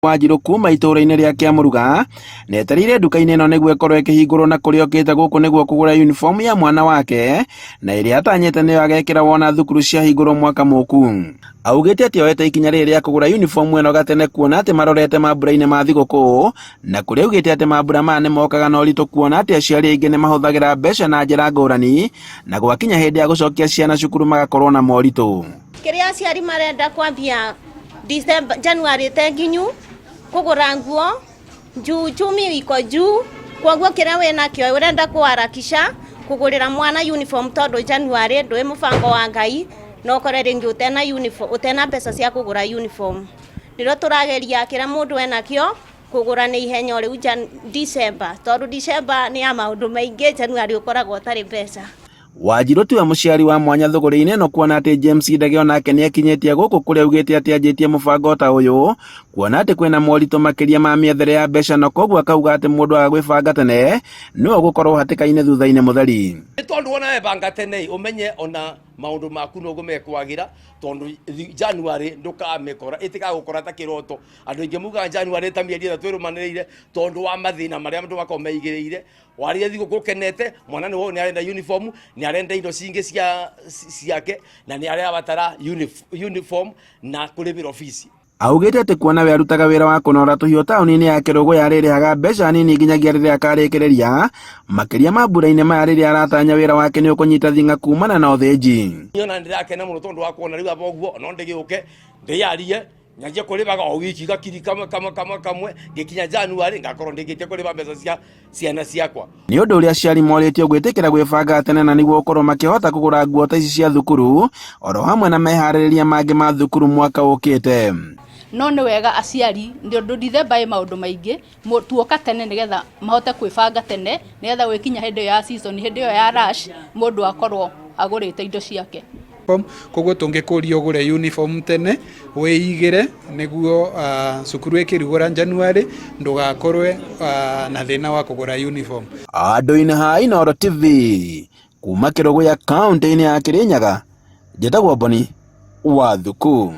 Wanjiru kuma itũra-inĩ rĩa Kĩamũruga netereire nduka-inĩ ĩno nĩguo ĩkorwo ĩkĩhingũrwo na kũrĩa okĩte gũkũ nĩguo kũgũra uniform ya mwana wake na ĩrĩa atanyĩte nĩyo agekĩra wona thukuru ciahingũrwo mwaka mũku. Augĩte atĩ oete ikinya rĩrĩ rĩa kũgũra uniform ĩno gatene kuona atĩ marorete mambura-inĩ ma thigũkũ, na kũrĩa augĩte atĩ mambura maya nĩmokaga na ũritũ kuona atĩ aciari aingĩ nĩmahũthagĩra mbeca na njĩra ngũrani, na gwakinya hĩndĩ ya gũcokia ciana cukuru magakorwo na moritũ. Kĩrĩa aciari marenda kwambia January tenginyu kugura nguo juu chumi iko juu, kwoguo kĩrĩa wĩna kĩo ũrenda kũharakisha kugurĩra mwana uniform tondu January ndũĩ mũbango wa Ngai no kore rĩngĩ ũtena mbeca cia kugura uniform. Nĩrĩo tũrageria kĩrĩa mũndũ ena kĩo kugura nĩ ihenya rĩu December, tondu December nĩ ya maũndũ maingĩ, January ũkoragwo ũtarĩ mbeca. Wanjiru tiwe mũciari wa mwanya thũgũrĩ-inĩ ĩno kuona atĩ James Ndege onake nĩekinyĩtie gũkũ kũrĩa augĩte atĩ anjĩtie mũbango ta ũyũ kuona atĩ kwĩna moritũ makĩria ma mĩethere ya mbeca, na koguo akauga atĩ mũndũ wa gwĩbanga tene nĩwe ũgũkorwo hatĩka-inĩ thutha-inĩ mũtheri. Nĩ tondũ wona webanga tene ũmenye ona maũndũ maku no gũmekwagĩra tondu January ndũkamĩkora ĩtĩgagũkora ta kĩroto. Andũ aingĩ mugaga January ta mĩeri 3 ĩrũmanĩrĩire tondu wa mathĩna marĩa andũ makoragwo meigĩrĩire. Warĩa thigũkũ kenete mwana nĩ arenda uniform, nĩ arenda indo cingĩ ciake na nĩ arabatara uniform na kũrĩhĩra ofici. Augĩte atĩ kuona we arutaga wĩra wa kũnora tũhiũ taũni-inĩ ya Kĩrũgũ yarĩrĩhaga mbeca nini nginyagia rĩrĩa akarĩkĩrĩria makĩria mambura-inĩ maya rĩrĩa aratanya wĩra wake nĩ ũkũnyita thing'a kumana na ũthĩnji. Niona ndĩrakena mũno tondu wa kuona rĩu aboguo no ndĩgĩũke ndĩyarie nyanjie kũrĩhaga o wiki gakiri kamwe ngĩkinya January ngakorwo ndĩkĩtie kũrĩha mbeca cia ciana ciakwa. Nĩ ũndũ ũrĩa aciari morĩtio gwĩtĩkĩra gwĩbanga tene na nĩguo gũkorwo makĩhota kũgũra nguo ta ici cia thukuru oro hamwe na meharĩrĩria mangĩ ma thukuru mwaka ũkĩte. No nĩ wega aciari ndĩ December ĩ maũndũ maingĩ tuoka tene nĩgetha mahote kwĩbanga tene nĩgetha gwĩkinya hĩndĩ ya season, hĩndĩ ĩyo ya rush mũndũ akorwo agũrĩte indo ciake. Koguo tũngĩkũria ũgũre uniform tene wĩigĩre nĩguo cukuru ĩkĩrugũra January ndũgakorwe na thĩna wa kũgũra uniform. Andũ-inĩ ha Inooro TV kuma Kĩrũgũ ya kaunti-inĩ ya Kĩrĩnyaga, njĩtagwo Boni wa Thuku.